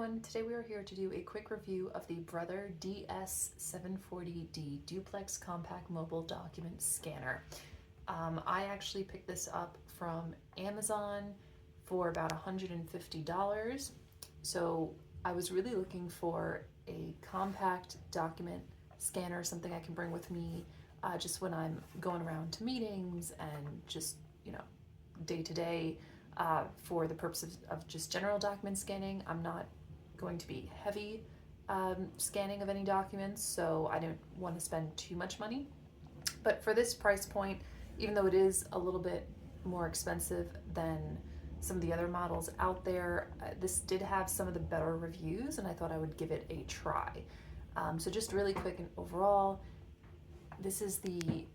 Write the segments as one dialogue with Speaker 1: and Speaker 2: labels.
Speaker 1: everyone. Today we are here to do a quick review of the Brother DS-740D Duplex Compact Mobile Document Scanner. I actually picked this up from Amazon for about $150. So I was really looking for a compact document scanner, something I can bring with me just when I'm going around to meetings and just, day to day. For the purpose of just general document scanning. I'm not going to be heavy scanning of any documents, so I don't want to spend too much money. But for this price point, even though it is a little bit more expensive than some of the other models out there, this did have some of the better reviews, and I thought I would give it a try. So just really quick and overall, this is the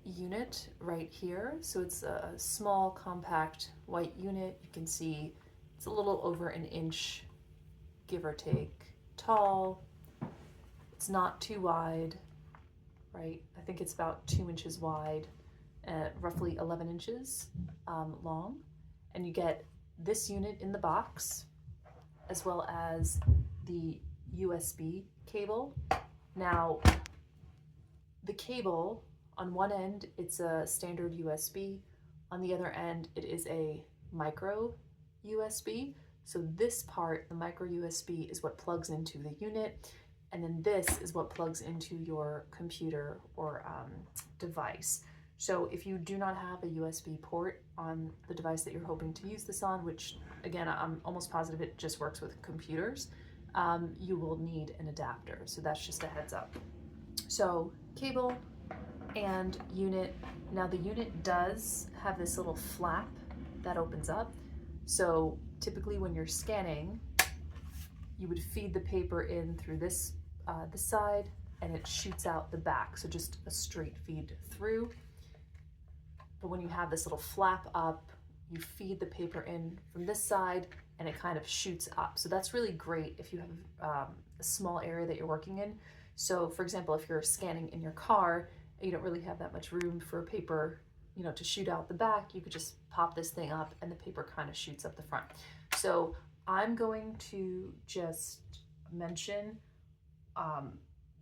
Speaker 1: unit right here. So it's a small compact white unit. You can see it's a little over an inch, give or take, tall. It's not too wide, right? I think it's about 2 inches wide, roughly 11 inches long. And you get this unit in the box, as well as the USB cable. Now, the cable, on one end, it's a standard USB. On the other end, it is a micro USB. So this part, the micro USB, is what plugs into the unit. And then this is what plugs into your computer or device. So if you do not have a USB port on the device that you're hoping to use this on, which again, I'm almost positive it just works with computers, you will need an adapter. So that's just a heads up. So cable and unit. Now the unit does have this little flap that opens up. So typically when you're scanning, you would feed the paper in through this side, and it shoots out the back. So just a straight feed through. But when you have this little flap up, you feed the paper in from this side and it kind of shoots up. So that's really great if you have a small area that you're working in. So for example, if you're scanning in your car, you don't really have that much room for paper, to shoot out the back. You could just pop this thing up and the paper kind of shoots up the front. So I'm going to just mention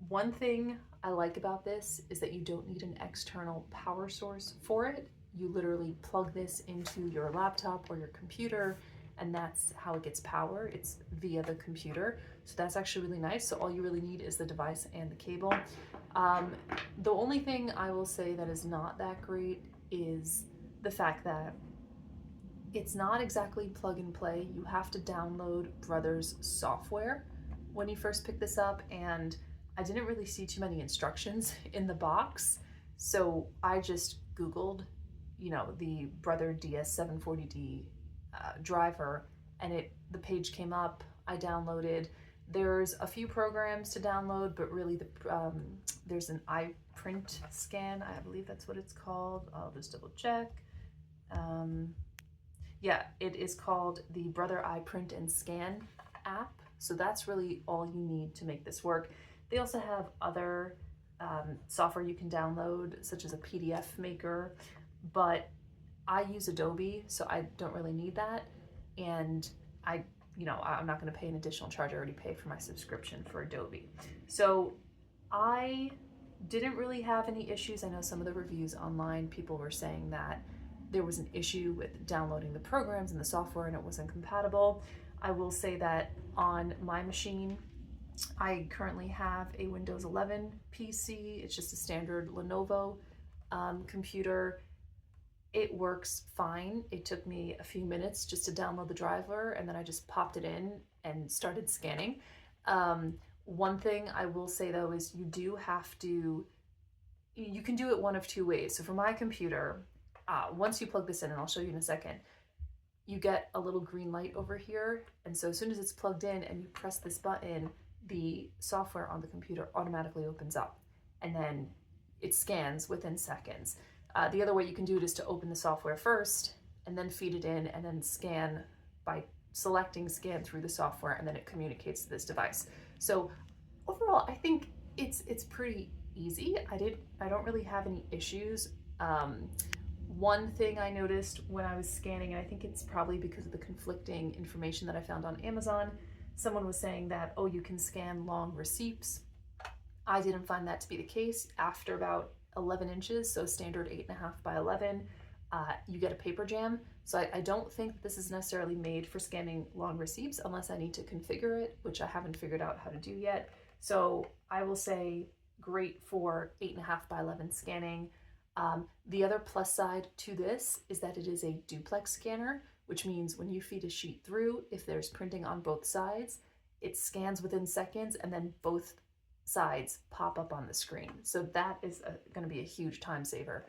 Speaker 1: one thing I like about this is that you don't need an external power source for it. You literally plug this into your laptop or your computer, and that's how it gets power. It's via the computer. So that's actually really nice. So all you really need is the device and the cable. The only thing I will say that is not that great is the fact that it's not exactly plug and play. You have to download Brother's software when you first pick this up, and I didn't really see too many instructions in the box. So I just Googled, the Brother DS-740D driver, and the page came up. I downloaded. There's a few programs to download, but really there's an iPrint scan. I believe that's what it's called. I'll just double check. Yeah, it is called the Brother iPrint and Scan app. So that's really all you need to make this work. They also have other software you can download, such as a PDF maker, but I use Adobe, so I don't really need that. And I'm not going to pay an additional charge. I already pay for my subscription for Adobe. So I didn't really have any issues. I know some of the reviews online, people were saying that there was an issue with downloading the programs and the software and it wasn't compatible. I will say that on my machine, I currently have a Windows 11 PC. It's just a standard Lenovo computer. It works fine. It took me a few minutes just to download the driver, and then I just popped it in and started scanning. One thing I will say though is you can do it one of two ways. So for my computer, once you plug this in, and I'll show you in a second, you get a little green light over here. And so as soon as it's plugged in and you press this button, the software on the computer automatically opens up, and then it scans within seconds. The other way you can do it is to open the software first and then feed it in and then scan by selecting scan through the software, and then it communicates to this device. So overall, I think it's pretty easy. I don't really have any issues. One thing I noticed when I was scanning, and I think it's probably because of the conflicting information that I found on Amazon, Someone was saying that, oh, you can scan long receipts. I didn't find that to be the case. After about 11 inches, so standard 8.5 by 11, you get a paper jam. So I don't think this is necessarily made for scanning long receipts unless I need to configure it, which I haven't figured out how to do yet. So I will say great for 8.5 by 11 scanning. The other plus side to this is that it is a duplex scanner, which means when you feed a sheet through, if there's printing on both sides, it scans within seconds and then both sides pop up on the screen. So that is going to be a huge time saver,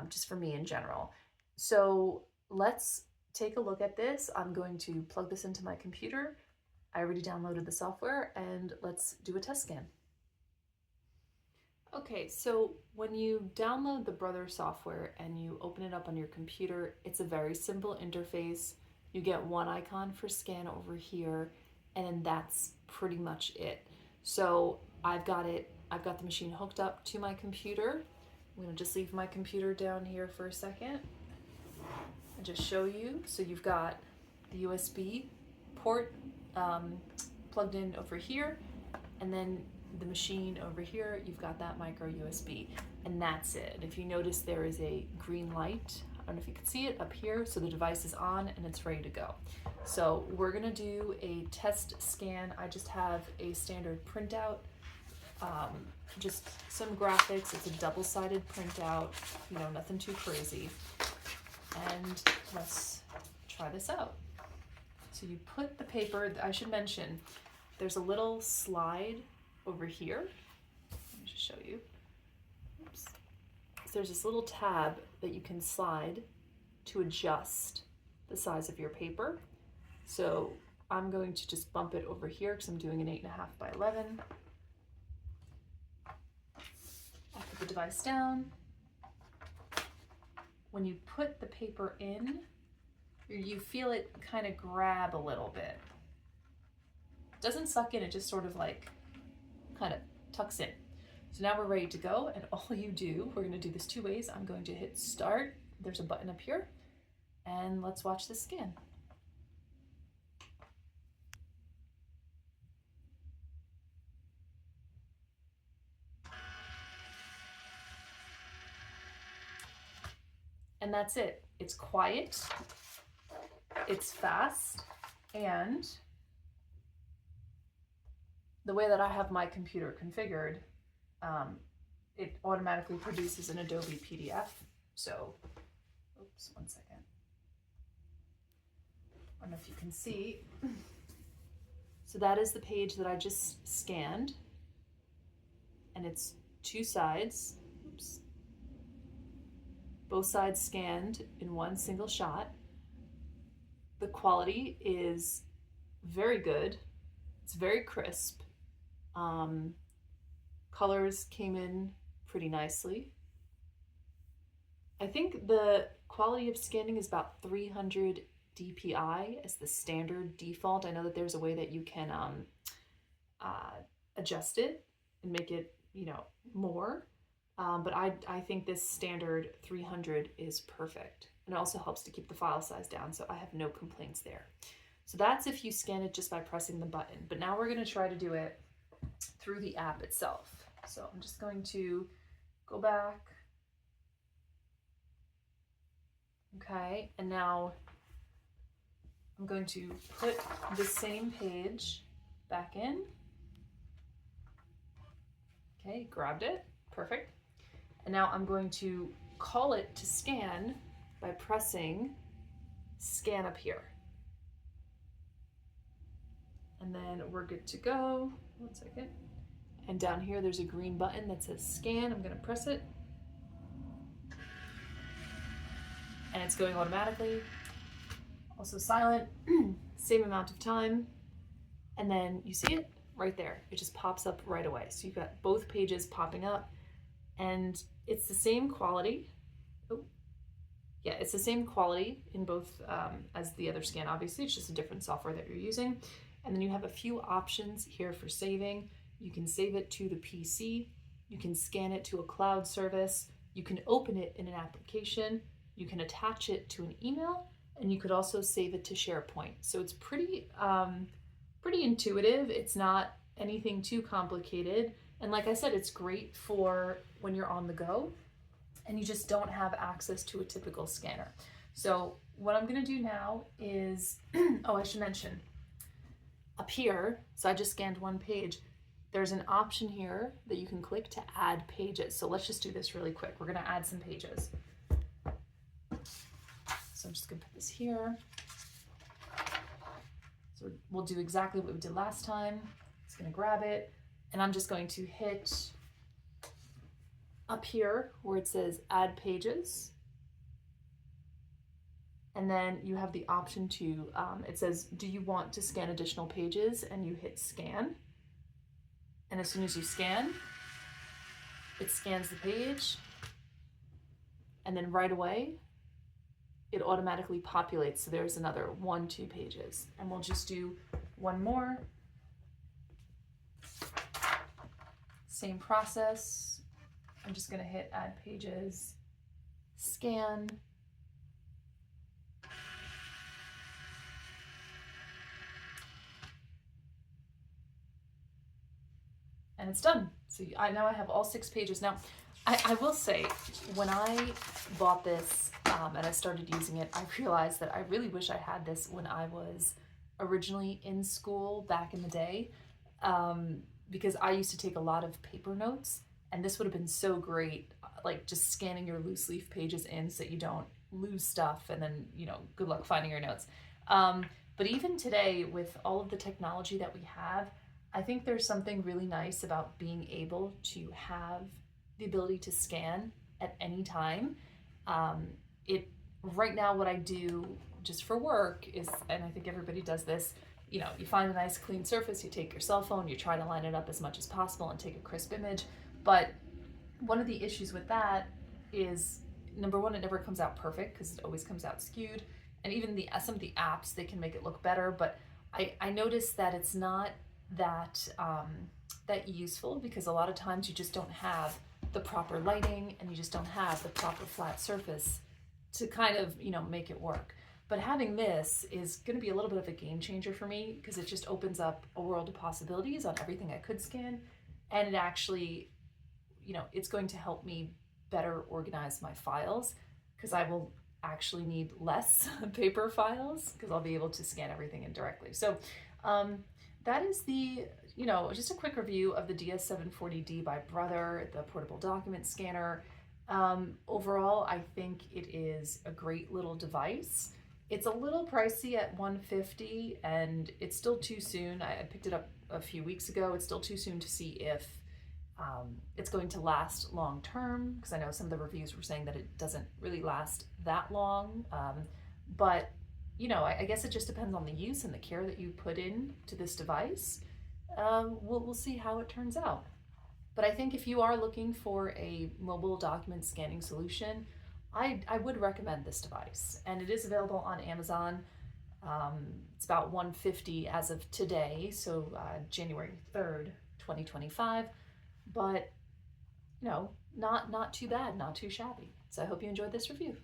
Speaker 1: just for me in general. So let's take a look at this. I'm going to plug this into my computer. I already downloaded the software, and let's do a test scan. Okay, so when you download the Brother software and you open it up on your computer, it's a very simple interface. You get one icon for scan over here, and then that's pretty much it. So I've got the machine hooked up to my computer. I'm gonna just leave my computer down here for a second and just show you. So you've got the USB port plugged in over here, and then the machine over here, you've got that micro USB, and that's it. If you notice, there is a green light. I don't know if you can see it up here. So the device is on and it's ready to go. So we're gonna do a test scan. I just have a standard printout, just some graphics. It's a double-sided printout, you know, nothing too crazy. And let's try this out. So you put the paper, I should mention, there's a little slide over here. Let me just show you. Oops. So there's this little tab that you can slide to adjust the size of your paper. So I'm going to just bump it over here because I'm doing an 8.5 by 11. I put the device down. When you put the paper in, you feel it kind of grab a little bit. It doesn't suck in, it just sort of like kind of tucks in. So now we're ready to go, and all you do, we're going to do this two ways. I'm going to hit start. There's a button up here, and let's watch this scan. And that's it. It's quiet, it's fast, and the way that I have my computer configured, it automatically produces an Adobe PDF. So, oops, one second. I don't know if you can see. So that is the page that I just scanned, and it's two sides. Oops. Both sides scanned in one single shot. The quality is very good. It's very crisp. Colors came in pretty nicely. I think the quality of scanning is about 300 dpi as the standard default. I know that there's a way that you can adjust it and make it, you know, more. But I think this standard 300 is perfect. And it also helps to keep the file size down, so I have no complaints there. So that's if you scan it just by pressing the button. But now we're going to try to do it through the app itself. So I'm just going to go back. Okay, and now I'm going to put the same page back in. Okay, grabbed it. Perfect. And now I'm going to call it to scan by pressing scan up here. And then we're good to go. One second. And down here there's a green button that says scan. I'm going to press it. And it's going automatically. Also silent, same amount of time. And then you see it right there. It just pops up right away. So you've got both pages popping up, and it's the same quality. Oh, yeah, it's the same quality in both as the other scan. Obviously, it's just a different software that you're using. And then you have a few options here for saving. You can save it to the PC. You can scan it to a cloud service. You can open it in an application. You can attach it to an email, and you could also save it to SharePoint. So it's pretty pretty intuitive. It's not anything too complicated. And like I said, it's great for when you're on the go and you just don't have access to a typical scanner. So what I'm gonna do now is, oh, I should mention, up here, so I just scanned one page, there's an option here that you can click to add pages. So let's just do this really quick. We're gonna add some pages. So I'm just gonna put this here. So we'll do exactly what we did last time. Just gonna grab it, and I'm just going to hit up here where it says add pages. And then you have the option to, it says, do you want to scan additional pages? And you hit scan. And as soon as you scan, it scans the page. And then right away, it automatically populates. So there's another 1, 2 pages. And we'll just do one more. Same process. I'm just gonna hit add pages, scan. And it's done. So now I have all 6 pages. Now, I will say, when I bought this and I started using it, I realized that I really wish I had this when I was originally in school back in the day, because I used to take a lot of paper notes, and this would have been so great, like just scanning your loose leaf pages in so that you don't lose stuff, and then, you know, good luck finding your notes. But even today, with all of the technology that we have, I think there's something really nice about being able to have the ability to scan at any time. Right now what I do just for work is, and I think everybody does this, you know, you find a nice clean surface, you take your cell phone, you try to line it up as much as possible and take a crisp image. But one of the issues with that is, number one, it never comes out perfect because it always comes out skewed. And even some of the apps, they can make it look better, but I noticed that it's not that useful, because a lot of times you just don't have the proper lighting and you just don't have the proper flat surface to kind of, you know, make it work. But having this is going to be a little bit of a game changer for me, because it just opens up a world of possibilities on everything I could scan, and it actually, you know, it's going to help me better organize my files, because I will actually need less paper files because I'll be able to scan everything in directly. So that is the, you know, just a quick review of the DS-740D by Brother, the portable document scanner. Overall, I think it is a great little device. It's a little pricey at $150, and it's still too soon. I picked it up a few weeks ago. It's still too soon to see if it's going to last long term, because I know some of the reviews were saying that it doesn't really last that long. But you know, I guess it just depends on the use and the care that you put in to this device. We'll see how it turns out. But I think if you are looking for a mobile document scanning solution, I would recommend this device. And it is available on Amazon. It's about $150 as of today, so January 3rd, 2025. But, you know, not too bad, not too shabby. So I hope you enjoyed this review.